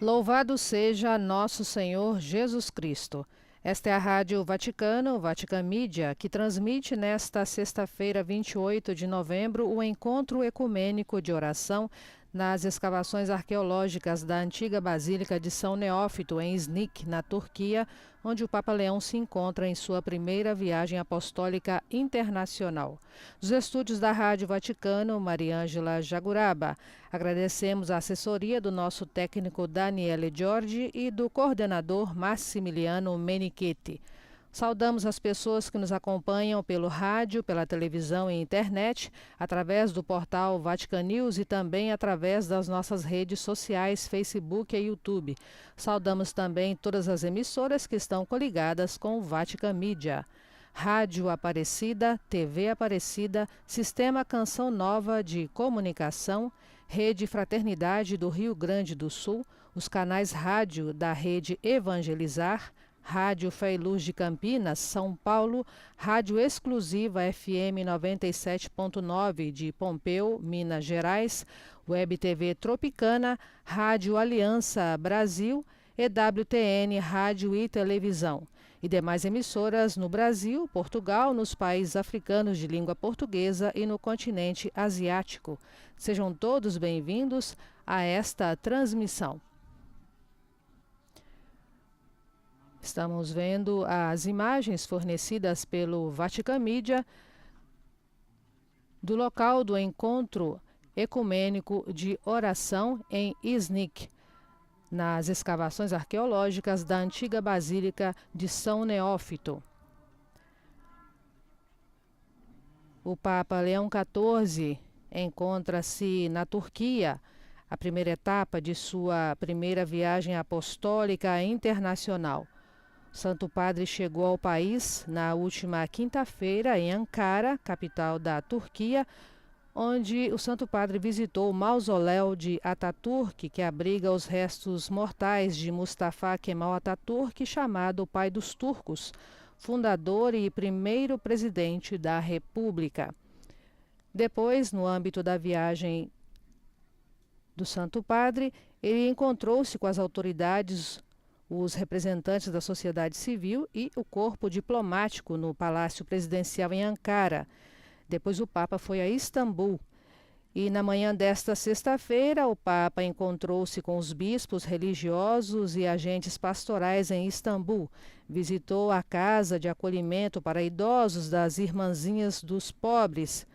Louvado seja nosso Senhor Jesus Cristo. Esta é a Rádio Vaticano, Vatican Media, que transmite nesta sexta-feira, 28 de novembro, o encontro ecumênico de oração nas escavações arqueológicas da antiga Basílica de São Neófito, em Iznik, na Turquia, onde o Papa Leão se encontra em sua primeira viagem apostólica internacional. Dos estúdios da Rádio Vaticano, Mariângela Jaguraba, agradecemos a assessoria do nosso técnico Daniele Giorgi e do coordenador Massimiliano Menichetti. Saudamos as pessoas que nos acompanham pelo rádio, pela televisão e internet, através do portal Vatican News e também através das nossas redes sociais, Facebook e YouTube. Saudamos também todas as emissoras que estão coligadas com o Vatican Media. Rádio Aparecida, TV Aparecida, Sistema Canção Nova de Comunicação, Rede Fraternidade do Rio Grande do Sul, os canais rádio da Rede Evangelizar, Rádio Fé e Luz de Campinas, São Paulo, Rádio Exclusiva FM 97.9 de Pompeu, Minas Gerais, Web TV Tropicana, Rádio Aliança Brasil, EWTN Rádio e Televisão e demais emissoras no Brasil, Portugal, nos países africanos de língua portuguesa e no continente asiático. Sejam todos bem-vindos a esta transmissão. Estamos vendo as imagens fornecidas pelo Vatican Media do local do encontro ecumênico de oração em Iznik, nas escavações arqueológicas da antiga Basílica de São Neófito. O Papa Leão XIV encontra-se na Turquia, a primeira etapa de sua primeira viagem apostólica internacional. O Santo Padre chegou ao país na última quinta-feira em Ankara, capital da Turquia, onde o Santo Padre visitou o mausoléu de Atatürk, que abriga os restos mortais de Mustafa Kemal Atatürk, chamado Pai dos Turcos, fundador e primeiro presidente da República. Depois, no âmbito da viagem do Santo Padre, ele encontrou-se com as autoridades, os representantes da sociedade civil e o corpo diplomático no Palácio Presidencial em Ankara. Depois o Papa foi a Istambul. E na manhã desta sexta-feira, o Papa encontrou-se com os bispos religiosos e agentes pastorais em Istambul. Visitou a casa de acolhimento para idosos das Irmãzinhas dos Pobres.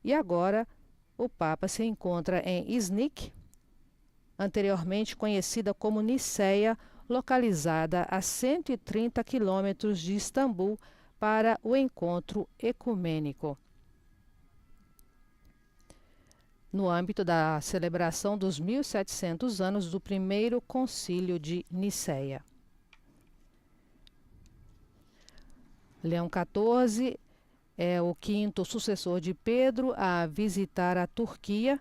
E agora o Papa se encontra em Iznik, anteriormente conhecida como Niceia, localizada a 130 quilômetros de Istambul, para o encontro ecumênico. No âmbito da celebração dos 1700 anos do primeiro concílio de Niceia. Leão XIV é o quinto sucessor de Pedro a visitar a Turquia,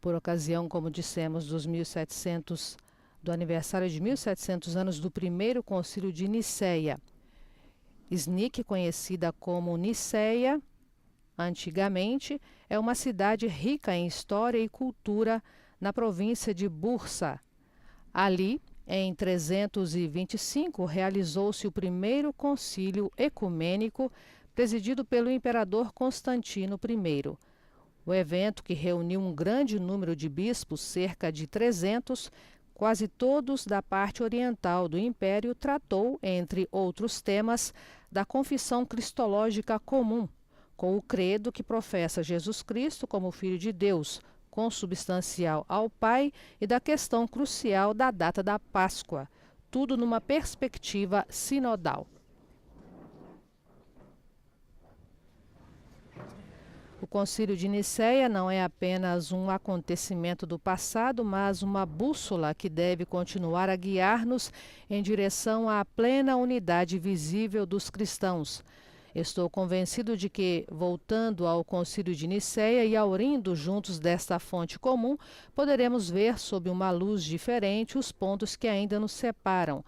por ocasião, como dissemos, do aniversário de 1700 anos do primeiro concílio de Niceia. Iznik, conhecida como Niceia, antigamente, é uma cidade rica em história e cultura na província de Bursa. Ali, em 325, realizou-se o primeiro concílio ecumênico, presidido pelo imperador Constantino I. O evento, que reuniu um grande número de bispos, cerca de 300, quase todos da parte oriental do Império, tratou, entre outros temas, da confissão cristológica comum, com o credo que professa Jesus Cristo como Filho de Deus, consubstancial ao Pai, e da questão crucial da data da Páscoa, tudo numa perspectiva sinodal. O Concílio de Niceia não é apenas um acontecimento do passado, mas uma bússola que deve continuar a guiar-nos em direção à plena unidade visível dos cristãos. Estou convencido de que, voltando ao Concílio de Niceia e aurindo juntos desta fonte comum, poderemos ver sob uma luz diferente os pontos que ainda nos separam.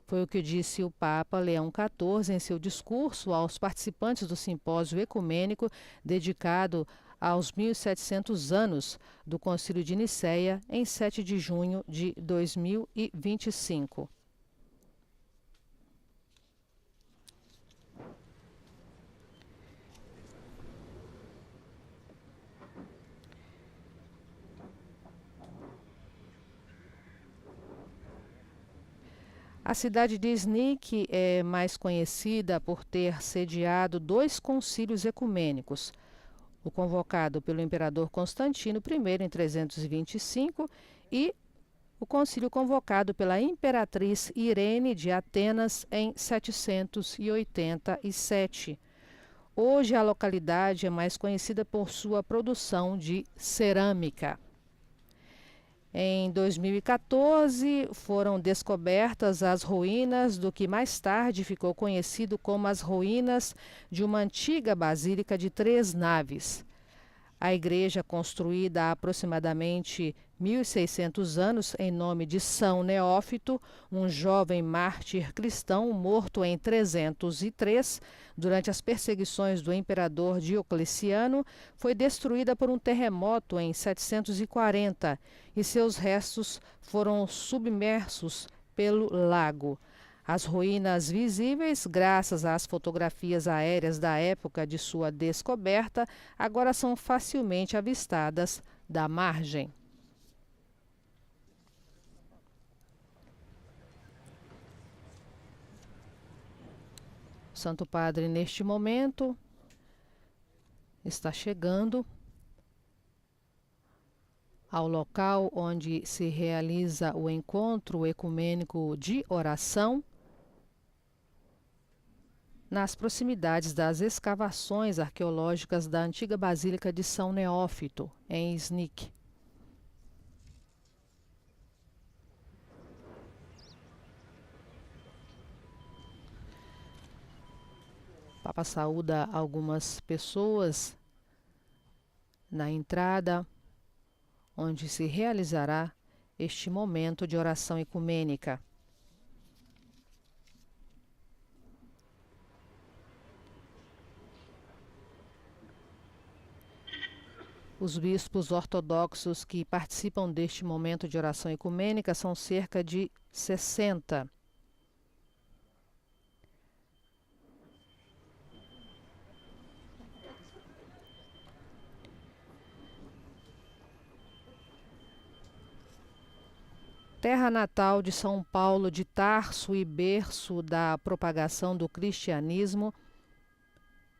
Foi o que disse o Papa Leão XIV em seu discurso aos participantes do simpósio ecumênico dedicado aos 1700 anos do Concílio de Nicéia, em 7 de junho de 2025. A cidade de Iznik é mais conhecida por ter sediado 2 concílios ecumênicos, o convocado pelo imperador Constantino I em 325 e o concílio convocado pela imperatriz Irene de Atenas em 787. Hoje a localidade é mais conhecida por sua produção de cerâmica. Em 2014, foram descobertas as ruínas do que mais tarde ficou conhecido como as ruínas de uma antiga basílica de 3 naves. A igreja, construída há aproximadamente 1.600 anos em nome de São Neófito, um jovem mártir cristão morto em 303 durante as perseguições do imperador Diocleciano, foi destruída por um terremoto em 740 e seus restos foram submersos pelo lago. As ruínas visíveis, graças às fotografias aéreas da época de sua descoberta, agora são facilmente avistadas da margem. O Santo Padre, neste momento, está chegando ao local onde se realiza o encontro ecumênico de oração, nas proximidades das escavações arqueológicas da antiga Basílica de São Neófito, em Iznik. O Papa saúda algumas pessoas na entrada, onde se realizará este momento de oração ecumênica. Os bispos ortodoxos que participam deste momento de oração ecumênica são cerca de 60. Terra natal de São Paulo de Tarso e berço da propagação do cristianismo,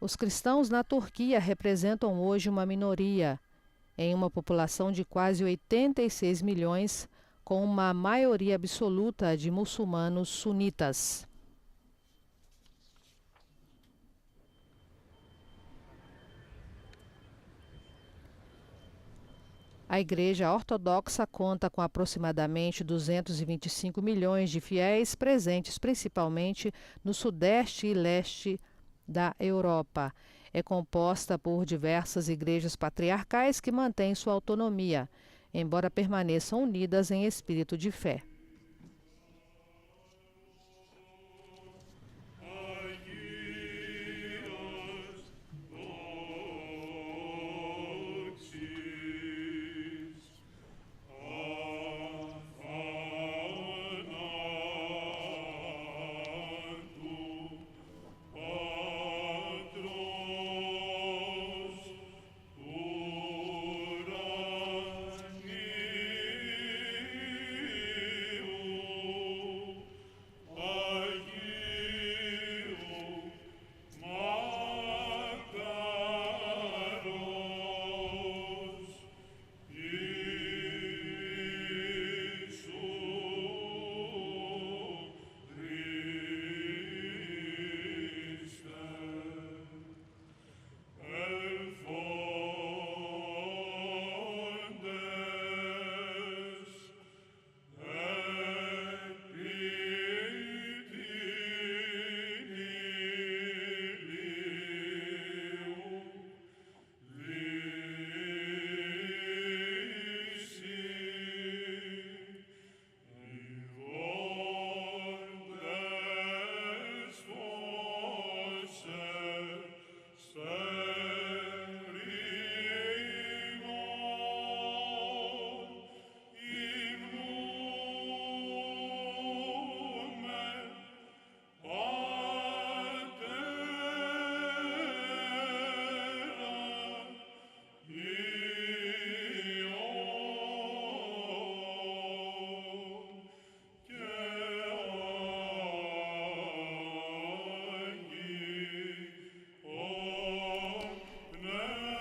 os cristãos na Turquia representam hoje uma minoria, em uma população de quase 86 milhões, com uma maioria absoluta de muçulmanos sunitas. A Igreja Ortodoxa conta com aproximadamente 225 milhões de fiéis, presentes principalmente no sudeste e leste da Europa. É composta por diversas igrejas patriarcais que mantêm sua autonomia, embora permaneçam unidas em espírito de fé.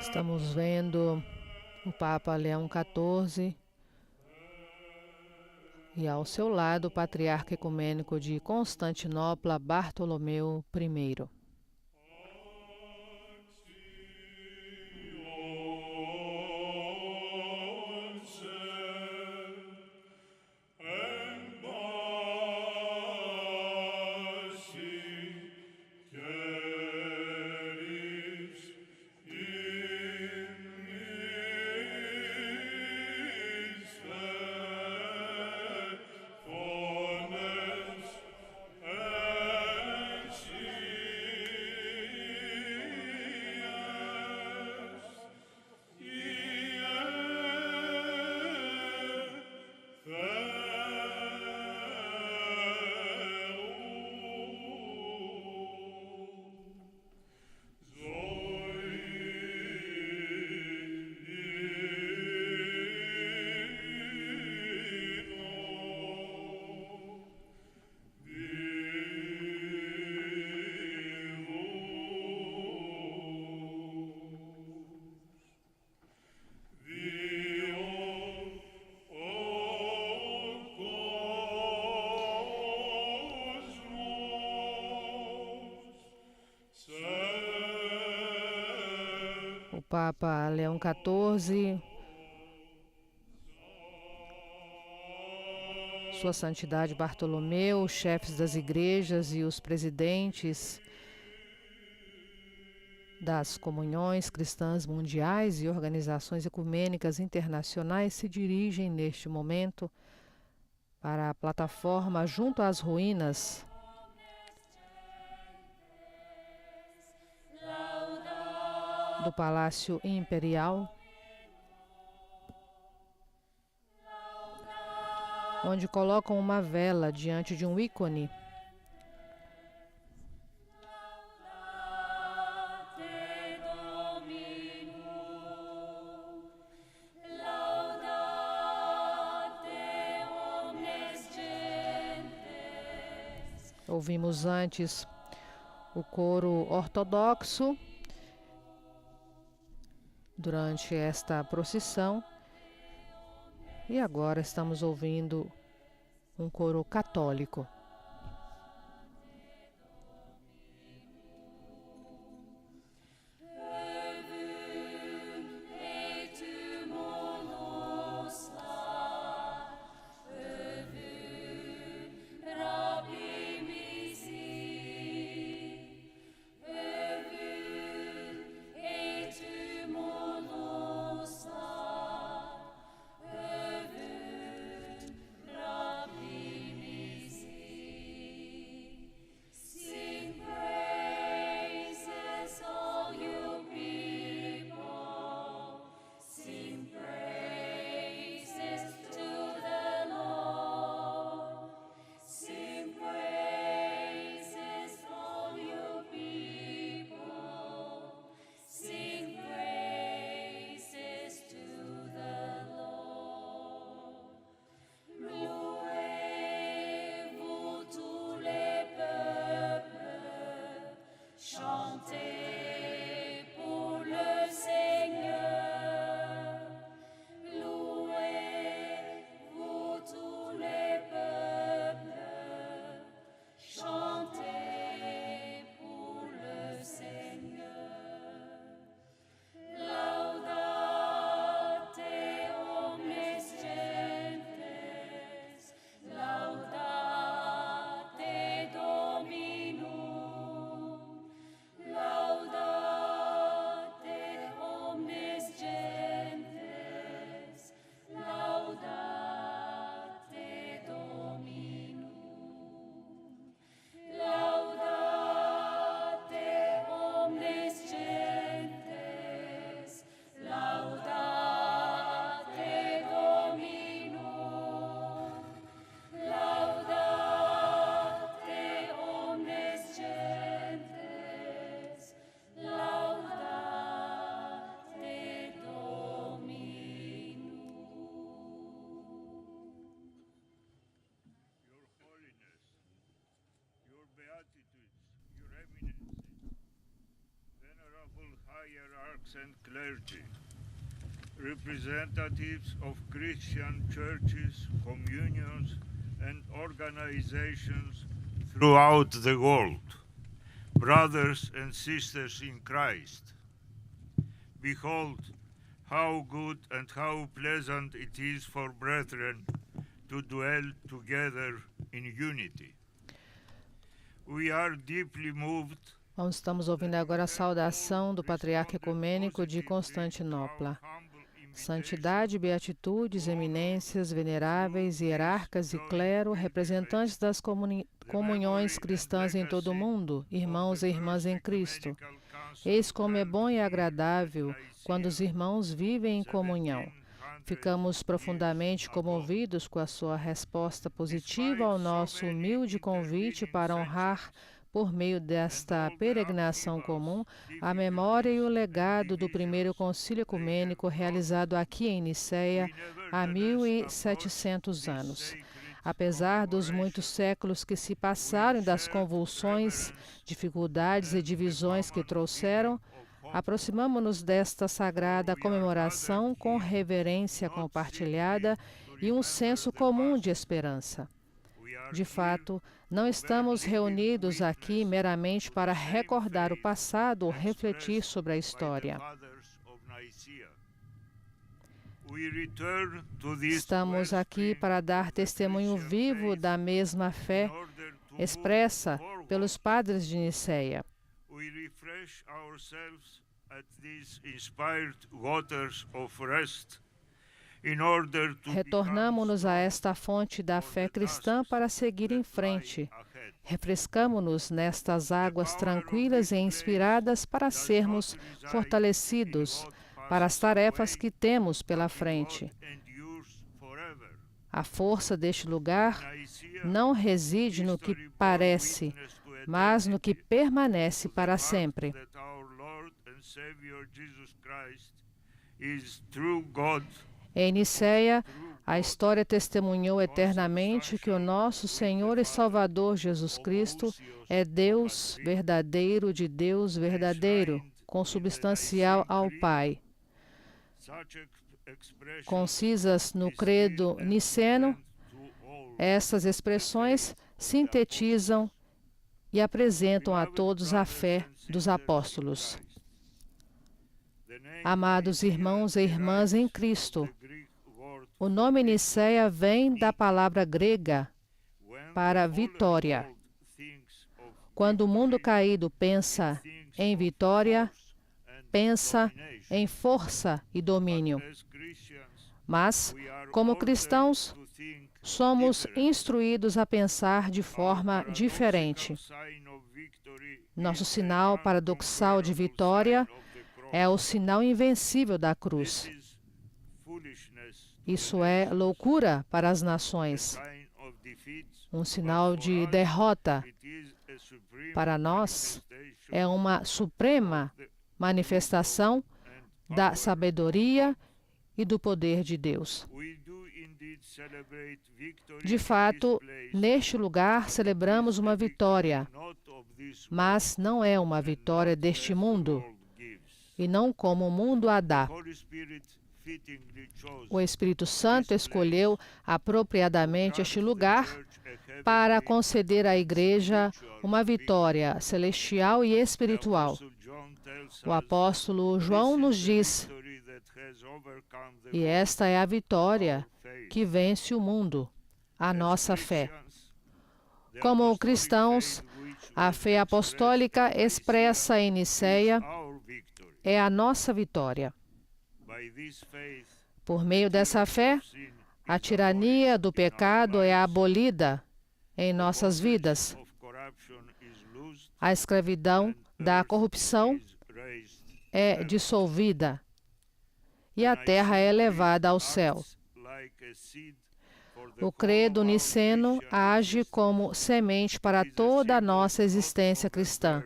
Estamos vendo o Papa Leão XIV e ao seu lado o Patriarca Ecumênico de Constantinopla, Bartolomeu I. O Papa Leão XIV, Sua Santidade Bartolomeu, os chefes das igrejas e os presidentes das comunhões cristãs mundiais e organizações ecumênicas internacionais se dirigem neste momento para a plataforma junto às ruínas do Palácio Imperial, onde colocam uma vela diante de um ícone Ouvimos antes o coro ortodoxo durante esta procissão e agora estamos ouvindo um coro católico. and clergy, representatives of Christian churches, communions, and organizations throughout the world, brothers and sisters in Christ. Behold, how good and how pleasant it is for brethren to dwell together in unity. We are deeply moved. Estamos ouvindo agora a saudação do Patriarca Ecumênico de Constantinopla. Santidade, beatitudes, eminências, veneráveis, hierarcas e clero, representantes das comunhões cristãs em todo o mundo, irmãos e irmãs em Cristo. Eis como é bom e agradável quando os irmãos vivem em comunhão. Ficamos profundamente comovidos com a sua resposta positiva ao nosso humilde convite para honrar, por meio desta peregrinação comum, a memória e o legado do primeiro concílio ecumênico realizado aqui em Niceia há 1700 anos. Apesar dos muitos séculos que se passaram e das convulsões, dificuldades e divisões que trouxeram, aproximamo-nos desta sagrada comemoração com reverência compartilhada e um senso comum de esperança. De fato, não estamos reunidos aqui meramente para recordar o passado ou refletir sobre a história. Estamos aqui para dar testemunho vivo da mesma fé expressa pelos padres de Niceia. Retornamo-nos a esta fonte da fé cristã para seguir em frente. Refrescamo-nos nestas águas tranquilas e inspiradas para sermos fortalecidos para as tarefas que temos pela frente. A força deste lugar não reside no que parece, mas no que permanece para sempre. Em Niceia, a história testemunhou eternamente que o nosso Senhor e Salvador Jesus Cristo é Deus verdadeiro de Deus verdadeiro, consubstancial ao Pai. Concisas no credo niceno, essas expressões sintetizam e apresentam a todos a fé dos apóstolos. Amados irmãos e irmãs em Cristo, o nome Niceia vem da palavra grega para vitória. Quando o mundo caído pensa em vitória, pensa em força e domínio. Mas, como cristãos, somos instruídos a pensar de forma diferente. Nosso sinal paradoxal de vitória é o sinal invencível da cruz. Isso é loucura para as nações, um sinal de derrota. Para nós, é uma suprema manifestação da sabedoria e do poder de Deus. De fato, neste lugar celebramos uma vitória, mas não é uma vitória deste mundo, e não como o mundo a dá. O Espírito Santo escolheu apropriadamente este lugar para conceder à Igreja uma vitória celestial e espiritual. O apóstolo João nos diz: e esta é a vitória que vence o mundo, a nossa fé. Como cristãos, a fé apostólica expressa em Niceia é a nossa vitória. Por meio dessa fé, a tirania do pecado é abolida em nossas vidas. A escravidão da corrupção é dissolvida e a terra é levada ao céu. O credo niceno age como semente para toda a nossa existência cristã.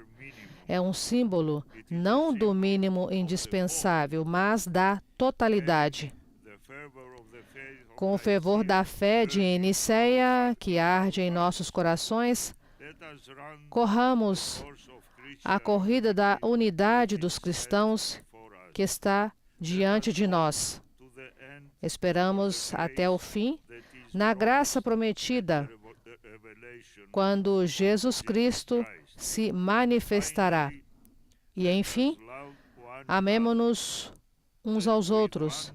É um símbolo não do mínimo indispensável, mas da totalidade. Com o fervor da fé de Niceia, que arde em nossos corações, corramos a corrida da unidade dos cristãos que está diante de nós. Esperamos até o fim, na graça prometida, quando Jesus Cristo se manifestará. E, enfim, amemo-nos uns aos outros,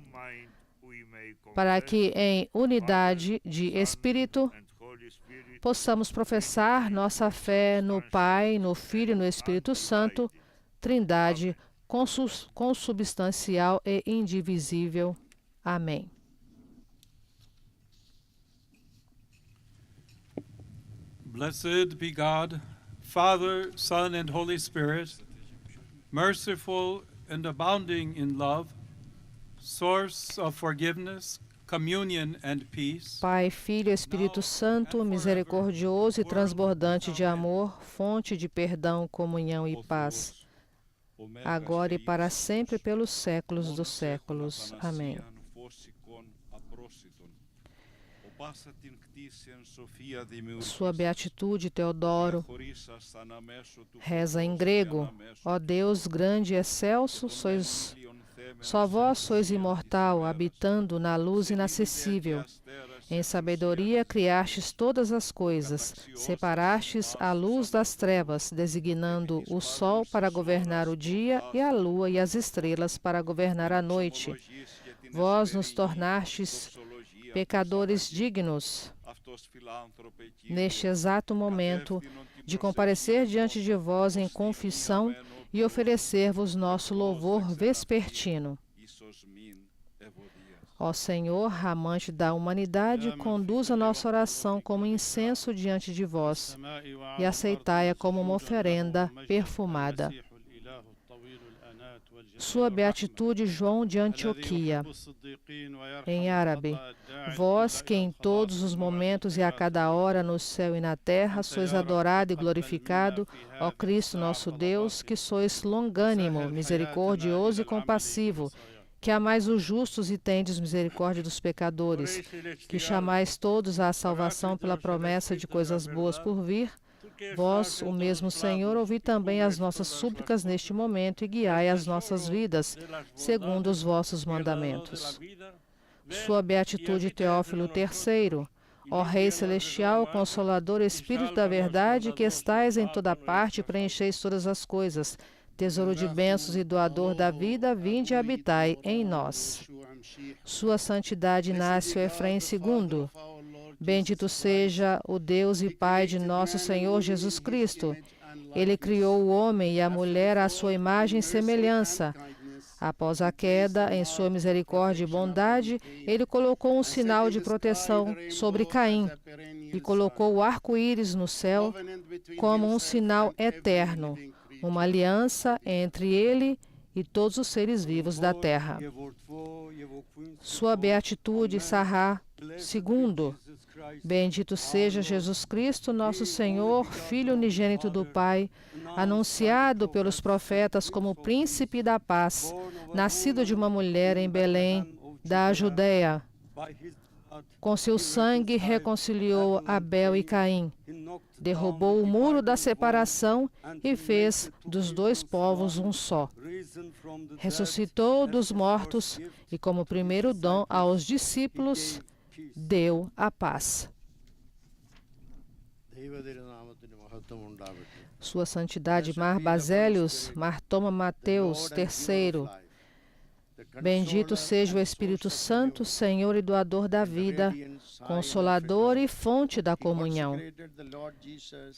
para que, em unidade de Espírito, possamos professar nossa fé no Pai, no Filho e no Espírito Santo, Trindade consubstancial e indivisível. Amém. Blessed be God, Father, Son, and Holy Spirit, merciful and abounding in love, source of forgiveness, communion and peace. Pai, Filho e Espírito Santo, misericordioso e transbordante de amor, fonte de perdão, comunhão e paz, agora e para sempre, pelos séculos dos séculos. Amém. Sua Beatitude, Teodoro, reza em grego: ó Deus grande e excelso, só vós sois imortal, habitando na luz inacessível. Em sabedoria criastes todas as coisas, separastes a luz das trevas, designando o sol para governar o dia e a lua e as estrelas para governar a noite. Vós nos tornastes pecadores dignos, neste exato momento, de comparecer diante de vós em confissão e oferecer-vos nosso louvor vespertino. Ó Senhor, amante da humanidade, conduza nossa oração como incenso diante de vós e aceitai-a como uma oferenda perfumada. Sua Beatitude, João de Antioquia, em árabe: vós que em todos os momentos e a cada hora no céu e na terra sois adorado e glorificado, ó Cristo nosso Deus, que sois longânimo, misericordioso e compassivo, que amais os justos e tendes misericórdia dos pecadores, que chamais todos à salvação pela promessa de coisas boas por vir, vós, o mesmo Senhor, ouvi também as nossas súplicas neste momento e guiai as nossas vidas, segundo os vossos mandamentos. Sua Beatitude, Teófilo III, ó Rei Celestial, Consolador, Espírito da Verdade, que estais em toda parte e preencheis todas as coisas, Tesouro de bênçãos e doador da vida, vinde e habitai em nós. Sua Santidade Inácio Efrém II, bendito seja o Deus e Pai de nosso Senhor Jesus Cristo. Ele criou o homem e a mulher à sua imagem e semelhança. Após a queda, em sua misericórdia e bondade, ele colocou um sinal de proteção sobre Caim e colocou o arco-íris no céu como um sinal eterno, uma aliança entre ele e todos os seres vivos da terra. Sua Beatitude Sarrá II, bendito seja Jesus Cristo, nosso Senhor, Filho unigênito do Pai, anunciado pelos profetas como Príncipe da Paz, nascido de uma mulher em Belém, da Judeia. Com seu sangue reconciliou Abel e Caim, derrubou o muro da separação e fez dos dois povos um só. Ressuscitou dos mortos e, como primeiro dom aos discípulos, deu a paz. Sua Santidade Mar Basélios, Martoma Mateus III, bendito seja o Espírito Santo, Senhor e doador da vida, consolador e fonte da comunhão.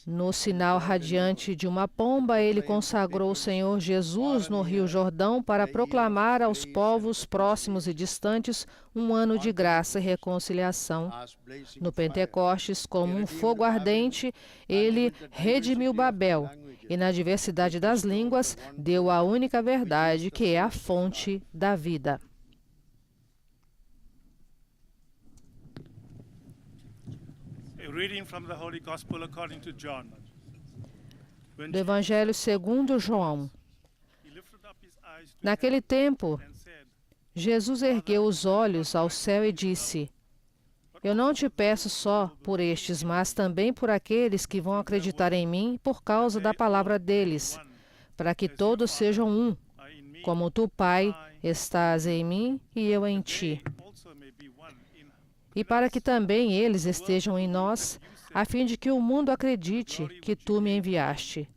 No sinal radiante de uma pomba, ele consagrou o Senhor Jesus no Rio Jordão para proclamar aos povos próximos e distantes um ano de graça e reconciliação. No Pentecostes, como um fogo ardente, ele redimiu Babel e, na diversidade das línguas, deu a única verdade, que é a fonte da vida. Do Evangelho segundo João. Naquele tempo, Jesus ergueu os olhos ao céu e disse: eu não te peço só por estes, mas também por aqueles que vão acreditar em mim por causa da palavra deles, para que todos sejam um, como tu, Pai, estás em mim e eu em ti. E para que também eles estejam em nós, a fim de que o mundo acredite que tu me enviaste.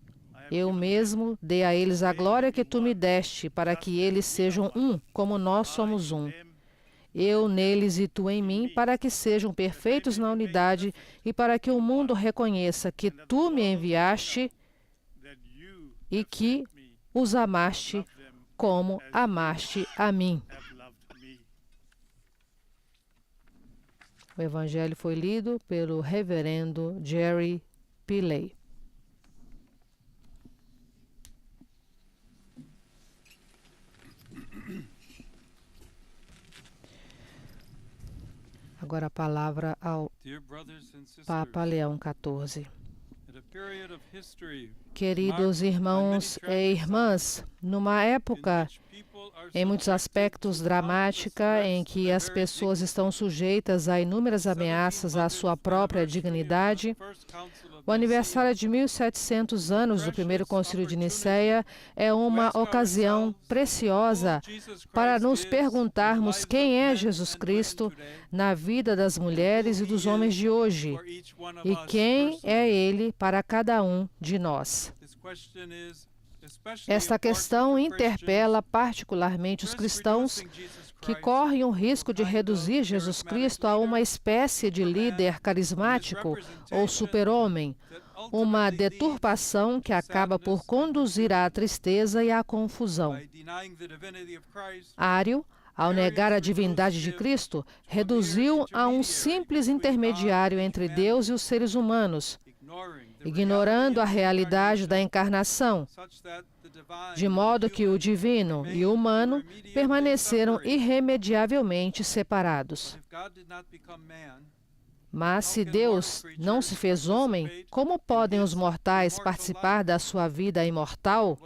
Eu mesmo dei a eles a glória que tu me deste, para que eles sejam um, como nós somos um. Eu neles e tu em mim, para que sejam perfeitos na unidade e para que o mundo reconheça que tu me enviaste e que os amaste como amaste a mim. O evangelho foi lido pelo reverendo Jerry Pillay. Agora a palavra ao Papa Leão XIV. Queridos irmãos e irmãs, numa época, em muitos aspectos dramática, em que as pessoas estão sujeitas a inúmeras ameaças à sua própria dignidade, o aniversário de 1700 anos do primeiro Concílio de Nicéia é uma ocasião preciosa para nos perguntarmos quem é Jesus Cristo na vida das mulheres e dos homens de hoje e quem é Ele para cada um de nós. Esta questão interpela particularmente os cristãos que correm o risco de reduzir Jesus Cristo a uma espécie de líder carismático ou super-homem, uma deturpação que acaba por conduzir à tristeza e à confusão. Ário, ao negar a divindade de Cristo, reduziu a um simples intermediário entre Deus e os seres humanos, ignorando a realidade da encarnação, de modo que o divino e o humano permaneceram irremediavelmente separados. Mas se Deus não se fez homem, como podem os mortais participar da sua vida imortal?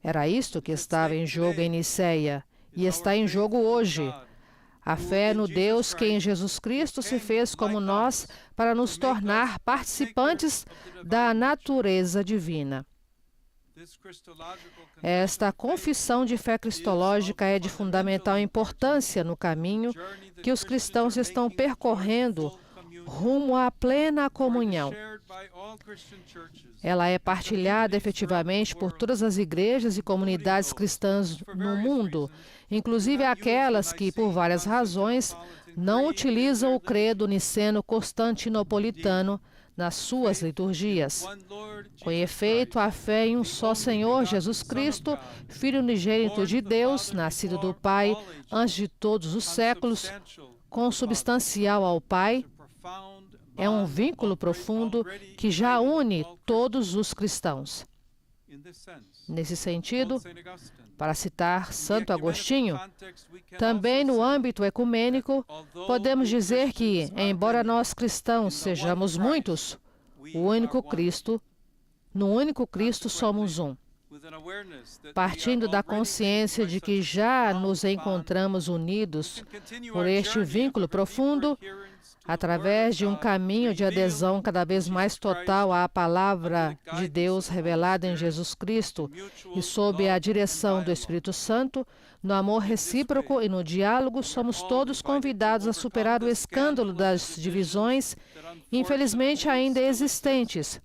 Era isto que estava em jogo em Nicéia, e está em jogo hoje. A fé no Deus que em Jesus Cristo se fez como nós para nos tornar participantes da natureza divina. Esta confissão de fé cristológica é de fundamental importância no caminho que os cristãos estão percorrendo rumo à plena comunhão. Ela é partilhada efetivamente por todas as igrejas e comunidades cristãs no mundo, inclusive aquelas que, por várias razões, não utilizam o credo niceno-constantinopolitano nas suas liturgias. Com efeito, a fé em um só Senhor Jesus Cristo, Filho unigênito de Deus, nascido do Pai antes de todos os séculos, consubstancial ao Pai, é um vínculo profundo que já une todos os cristãos. Nesse sentido, para citar Santo Agostinho, também no âmbito ecumênico, podemos dizer que, embora nós cristãos sejamos muitos, no único Cristo somos um. Partindo da consciência de que já nos encontramos unidos por este vínculo profundo, através de um caminho de adesão cada vez mais total à palavra de Deus revelada em Jesus Cristo e sob a direção do Espírito Santo, no amor recíproco e no diálogo, somos todos convidados a superar o escândalo das divisões, infelizmente ainda existentes,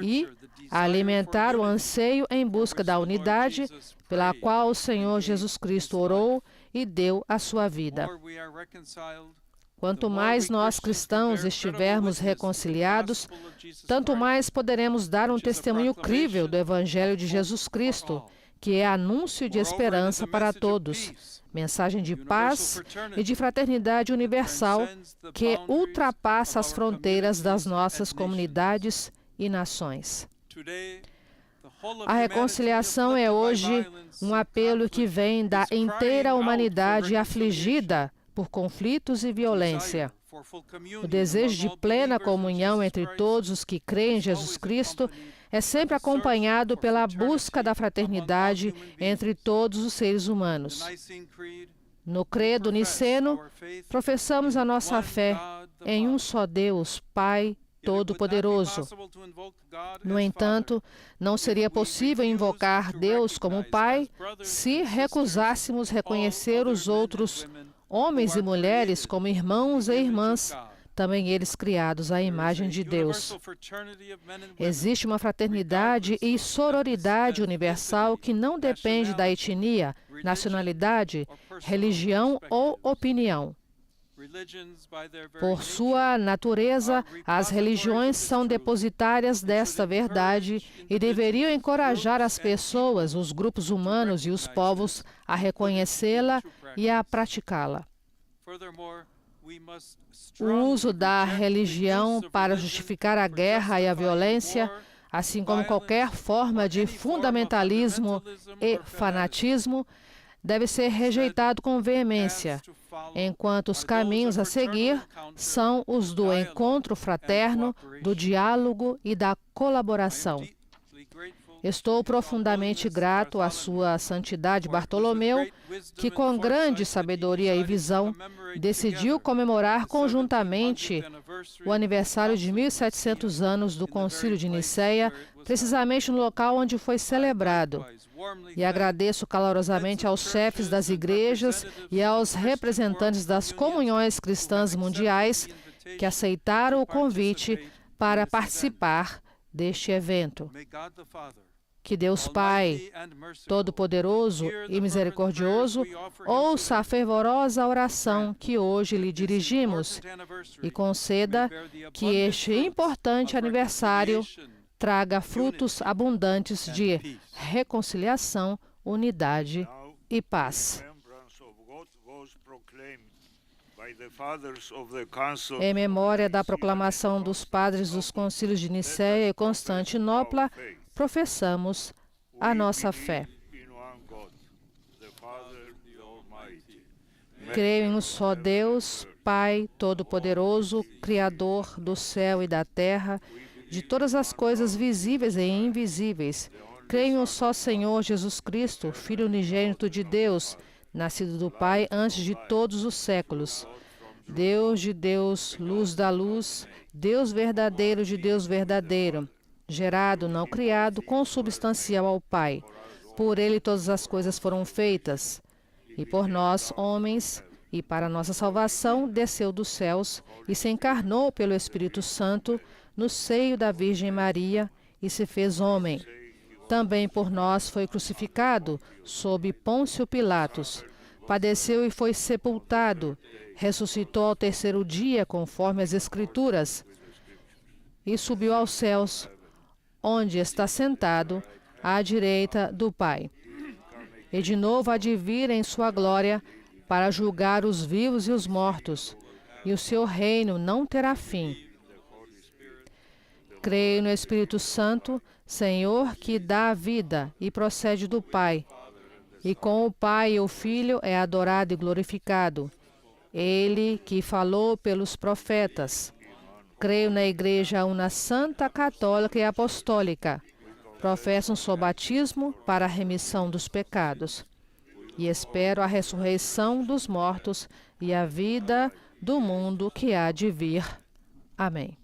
e a alimentar o anseio em busca da unidade pela qual o Senhor Jesus Cristo orou e deu a sua vida. Quanto mais nós cristãos estivermos reconciliados, tanto mais poderemos dar um testemunho crível do Evangelho de Jesus Cristo, que é anúncio de esperança para todos, mensagem de paz e de fraternidade universal que ultrapassa as fronteiras das nossas comunidades e nações. A reconciliação é hoje um apelo que vem da inteira humanidade afligida por conflitos e violência. O desejo de plena comunhão entre todos os que creem em Jesus Cristo é sempre acompanhado pela busca da fraternidade entre todos os seres humanos. No credo niceno, professamos a nossa fé em um só Deus, Pai Todo-Poderoso. No entanto, não seria possível invocar Deus como Pai se recusássemos reconhecer os outros homens e mulheres como irmãos e irmãs, também eles criados à imagem de Deus. Existe uma fraternidade e sororidade universal que não depende da etnia, nacionalidade, religião ou opinião. Por sua natureza, as religiões são depositárias desta verdade e deveriam encorajar as pessoas, os grupos humanos e os povos a reconhecê-la e a praticá-la. O uso da religião para justificar a guerra e a violência, assim como qualquer forma de fundamentalismo e fanatismo, deve ser rejeitado com veemência, enquanto os caminhos a seguir são os do encontro fraterno, do diálogo e da colaboração. Estou profundamente grato à Sua Santidade Bartolomeu, que com grande sabedoria e visão decidiu comemorar conjuntamente o aniversário de 1700 anos do Concílio de Nicéia, precisamente no local onde foi celebrado. E agradeço calorosamente aos chefes das igrejas e aos representantes das comunhões cristãs mundiais que aceitaram o convite para participar deste evento. Que Deus Pai, Todo-Poderoso e Misericordioso, ouça a fervorosa oração que hoje lhe dirigimos e conceda que este importante aniversário traga frutos abundantes de reconciliação, unidade e paz. Em memória da proclamação dos padres dos concílios de Nicéia e Constantinopla, professamos a nossa fé. Creio em um só Deus, Pai Todo-Poderoso, Criador do céu e da terra, de todas as coisas visíveis e invisíveis. Creio em um só Senhor Jesus Cristo, Filho unigênito de Deus, nascido do Pai antes de todos os séculos. Deus de Deus, luz da luz, Deus verdadeiro de Deus verdadeiro, gerado, não criado, consubstancial ao Pai. Por Ele todas as coisas foram feitas, e por nós, homens, e para nossa salvação, desceu dos céus e se encarnou pelo Espírito Santo no seio da Virgem Maria e se fez homem. Também por nós foi crucificado sob Pôncio Pilatos. Padeceu e foi sepultado. Ressuscitou ao terceiro dia, conforme as Escrituras, e subiu aos céus, onde está sentado à direita do Pai. E de novo há de vir em sua glória para julgar os vivos e os mortos, e o seu reino não terá fim. Creio no Espírito Santo, Senhor, que dá a vida e procede do Pai, e com o Pai e o Filho é adorado e glorificado. Ele que falou pelos profetas. Creio na Igreja una santa, católica e apostólica. Professo um só batismo para a remissão dos pecados. E espero a ressurreição dos mortos e a vida do mundo que há de vir. Amém.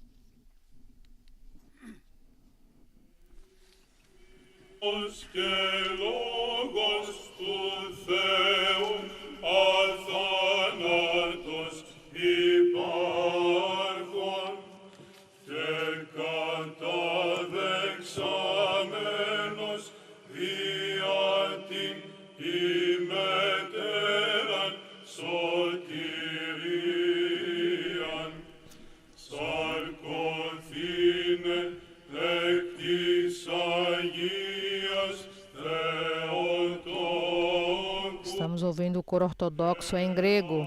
Estamos ouvindo o coro ortodoxo em grego.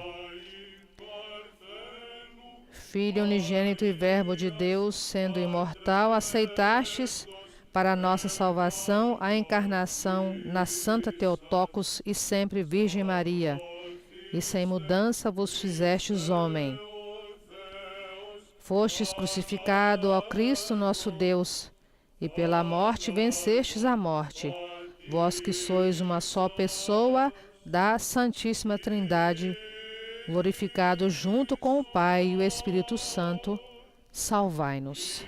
Filho unigênito e Verbo de Deus, sendo imortal, aceitastes para nossa salvação a encarnação na Santa Theotokos e sempre Virgem Maria, e sem mudança vos fizestes homem. Fostes crucificado, ó Cristo nosso Deus, e pela morte vencestes a morte, vós que sois uma só pessoa da Santíssima Trindade, glorificado junto com o Pai e o Espírito Santo, salvai-nos.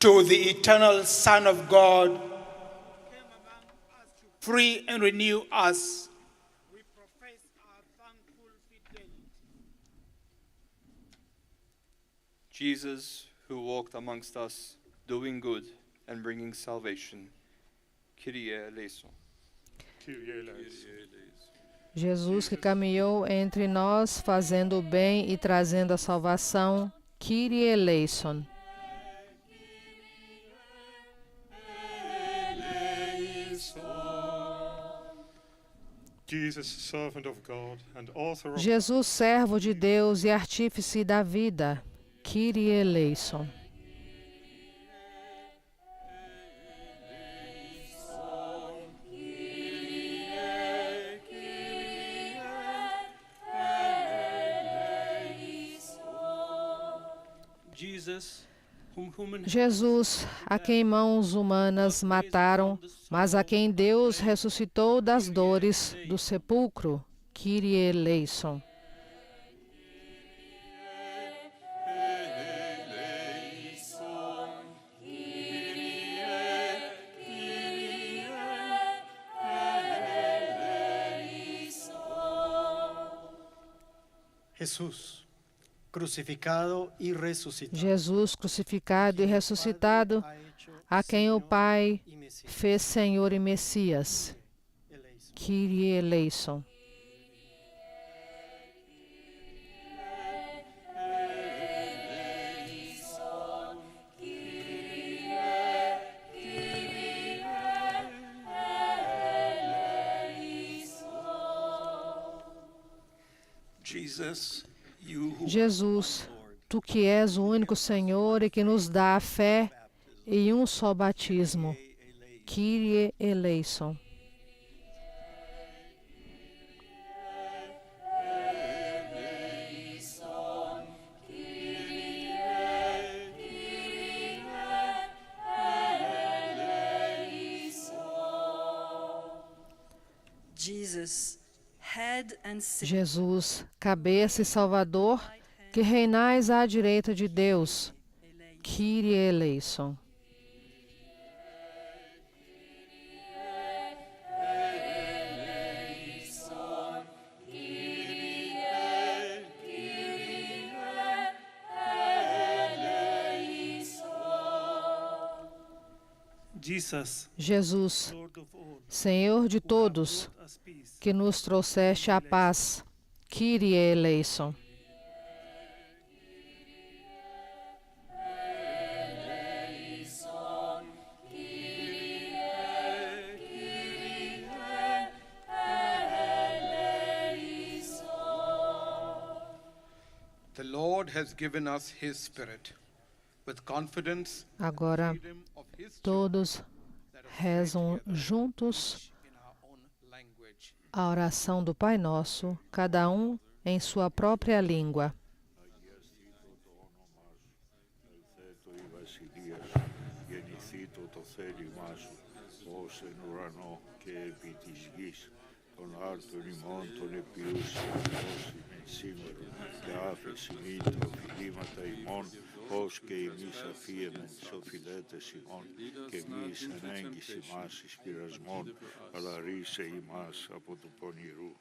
To the eternal Son of God, came among us to free and renew us, we profess our thankful fidelity. Jesus, who walked amongst us, doing good and bringing salvation. Kyrie eleison. Jesus que caminhou entre nós, fazendo o bem e trazendo a salvação. Kyrie eleison. Jesus, servo de Deus e artífice da vida. Kyrie eleison. Jesus, a quem mãos humanas mataram, mas a quem Deus ressuscitou das dores do sepulcro. Kyrie eleison. Jesús, crucificado y resucitado. Jesus, crucificado e ressuscitado, a quem o Pai fez Senhor e Messias. Kyrie eleison. Jesus, tu que és o único Senhor e que nos dá a fé e um só batismo. Kyrie eleison. Jesus, cabeça e Salvador, que reinais à direita de Deus. Kyrie eleison. Jesus, Senhor de todos, que nos trouxeste a paz. Kyrie eleison. The Lord has given us His Spirit with confidence. Agora todos rezam juntos a oração do Pai Nosso, cada um em sua própria língua. Τον άρτον ημών των επιούσιων όσοι μεν σήμερον και άφεση μη τα οφειλήματα ημών ως και εμείς αφίεμεν τις οφειλέτες ημών και εμείς ενέγγις ημάς εις πειρασμών αλλά ρίσε ημάς από του πονηρού.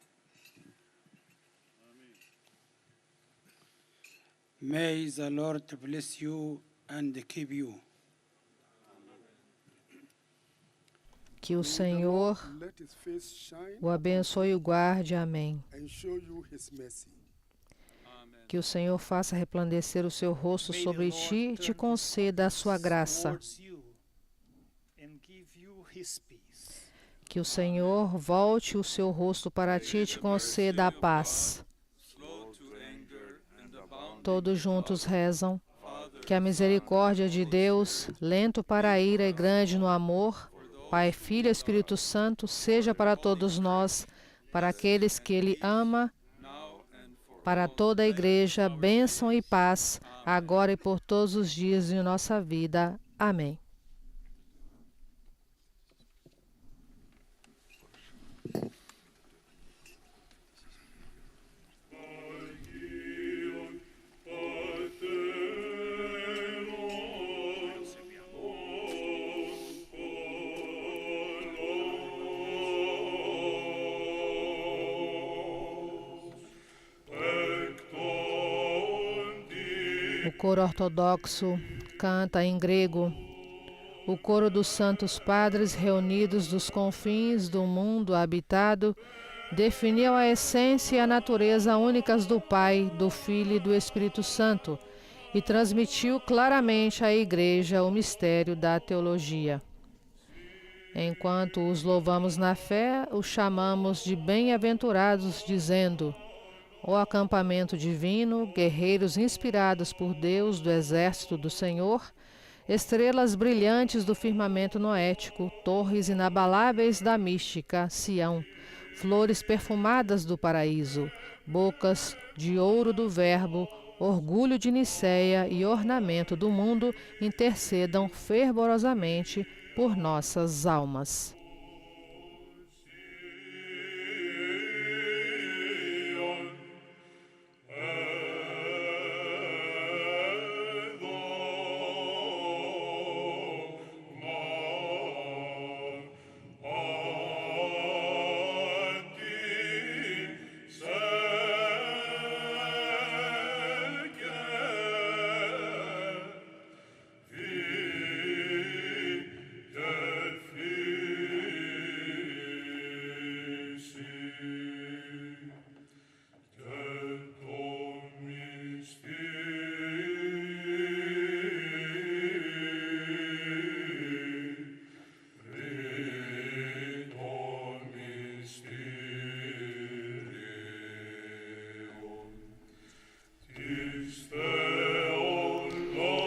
May the Lord bless you and keep you. Que o Senhor o abençoe e o guarde. Amém. Que o Senhor faça resplandecer o seu rosto sobre ti e te conceda a sua graça. Que o Senhor volte o seu rosto para ti e te conceda a paz. Todos juntos rezam. Que a misericórdia de Deus, lento para a ira e grande no amor, Pai, Filho e Espírito Santo, seja para todos nós, para aqueles que Ele ama, para toda a Igreja, bênção e paz, agora e por todos os dias de nossa vida. Amém. O coro ortodoxo canta em grego. O coro dos santos padres reunidos dos confins do mundo habitado definiu a essência e a natureza únicas do Pai, do Filho e do Espírito Santo e transmitiu claramente à Igreja o mistério da teologia. Enquanto os louvamos na fé, os chamamos de bem-aventurados, dizendo: ó acampamento divino, guerreiros inspirados por Deus do exército do Senhor, estrelas brilhantes do firmamento noético, torres inabaláveis da mística, Sião, flores perfumadas do paraíso, bocas de ouro do Verbo, orgulho de Niceia e ornamento do mundo, intercedam fervorosamente por nossas almas.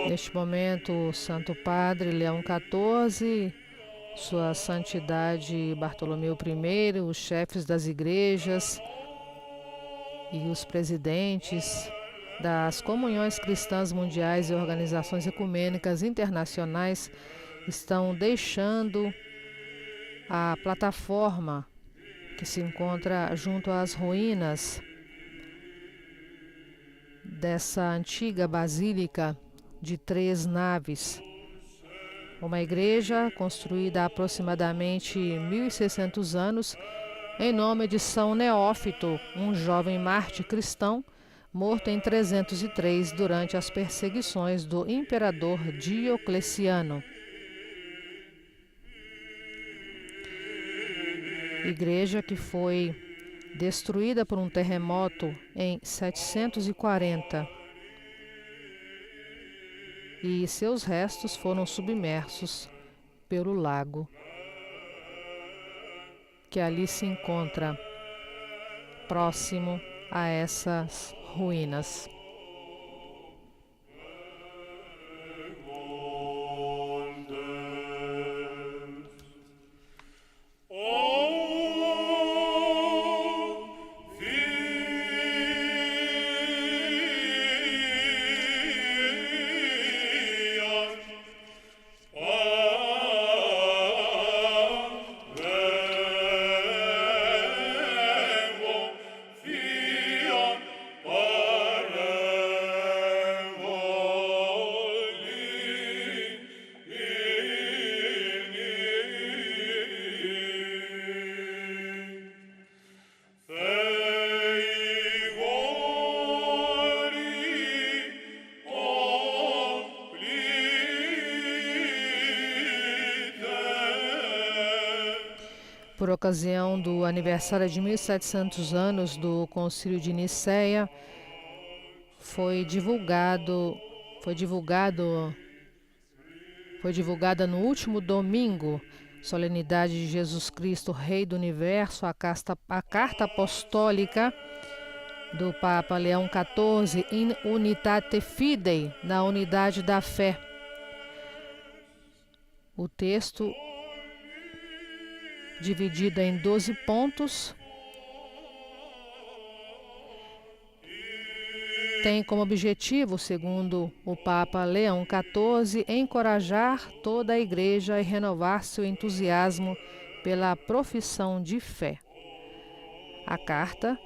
Neste momento, o Santo Padre Leão XIV, Sua Santidade Bartolomeu I, os chefes das igrejas e os presidentes das comunhões cristãs mundiais e organizações ecumênicas internacionais estão deixando a plataforma que se encontra junto às ruínas dessa antiga basílica de 3 naves. Uma igreja construída há aproximadamente 1.600 anos em nome de São Neófito, um jovem mártir cristão morto em 303 durante as perseguições do imperador Diocleciano. Igreja que foi destruída por um terremoto em 740 e seus restos foram submersos pelo lago que ali se encontra próximo a essas ruínas. Por ocasião do aniversário de 1.700 anos do Concílio de Niceia, foi divulgada no último domingo solenidade de Jesus Cristo, Rei do Universo, a carta apostólica do Papa Leão XIV, In Unitate Fidei, na unidade da fé. O texto, dividido em 12 pontos, tem como objetivo, segundo o Papa Leão XIV, encorajar toda a Igreja e renovar seu entusiasmo pela profissão de fé. A carta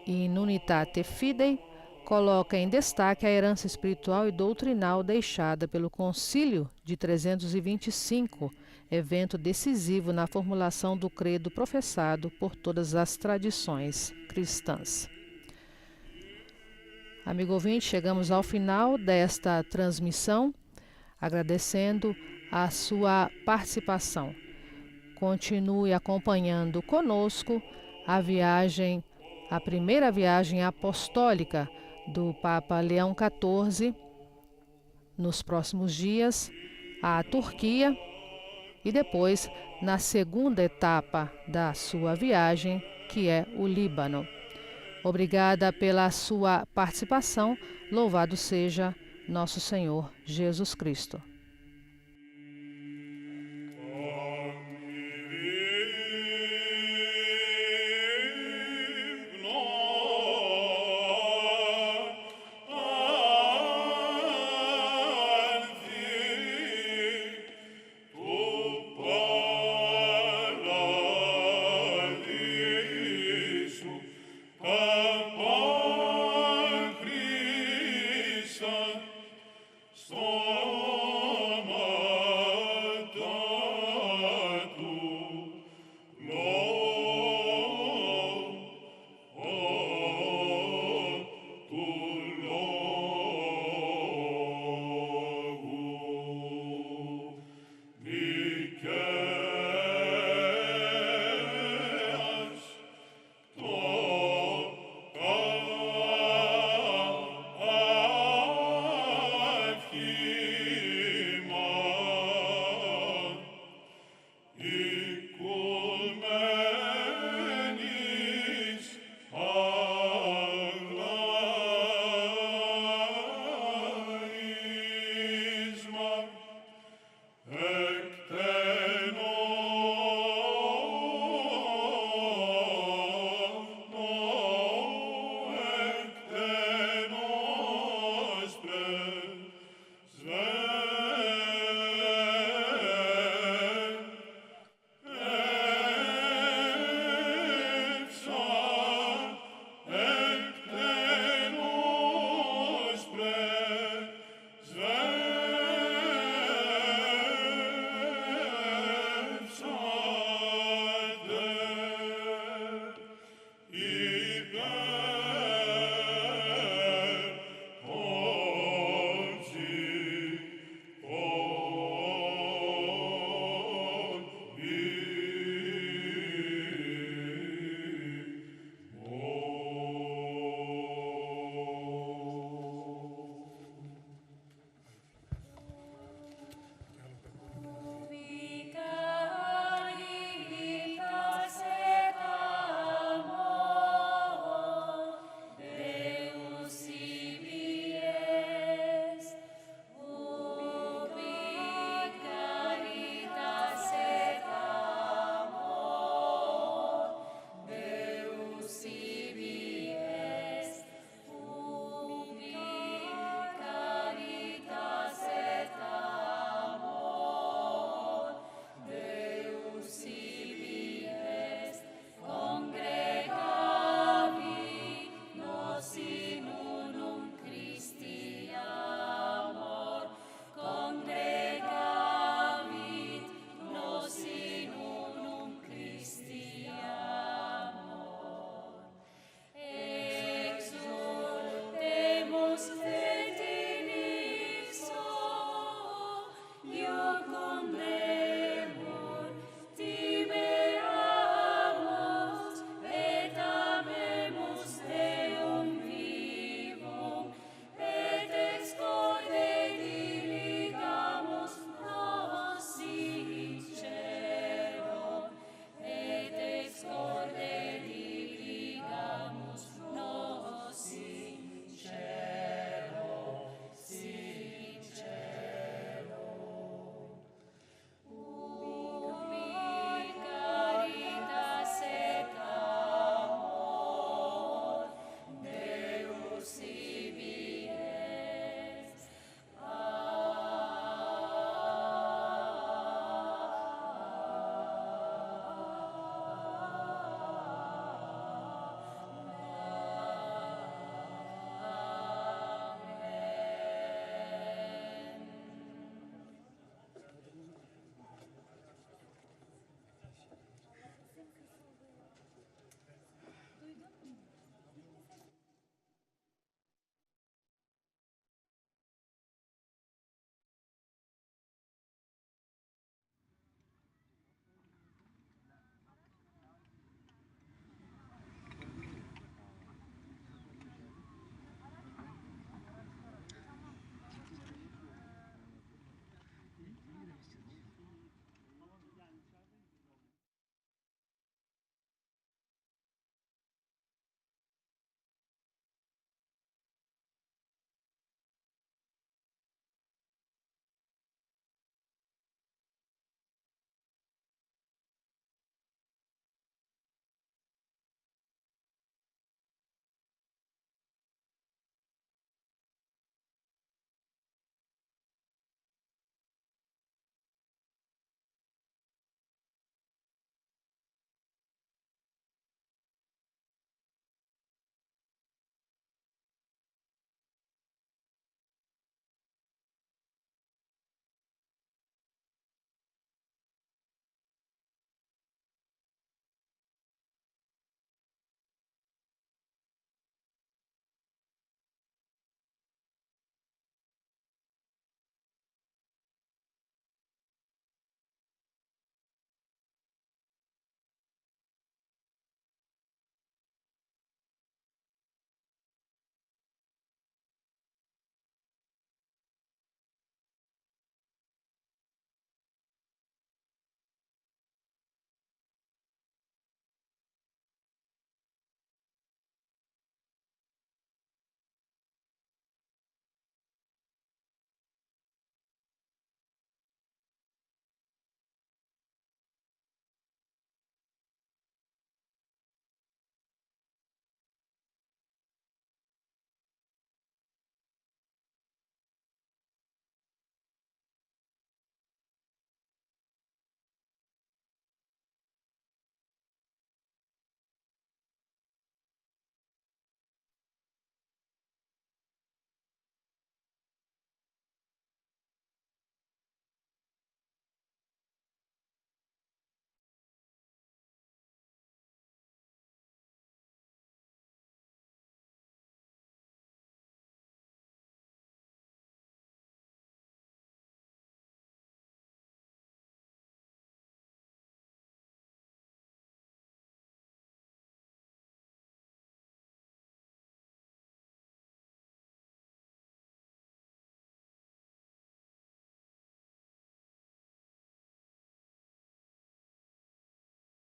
In Unitate Fidei coloca em destaque a herança espiritual e doutrinal deixada pelo Concílio de 325, evento decisivo na formulação do credo professado por todas as tradições cristãs. Amigo ouvinte, chegamos ao final desta transmissão, agradecendo a sua participação. Continue acompanhando conosco a primeira viagem apostólica do Papa Leão XIV, nos próximos dias, à Turquia, e depois na segunda etapa da sua viagem, que é o Líbano. Obrigada pela sua participação. Louvado seja nosso Senhor Jesus Cristo.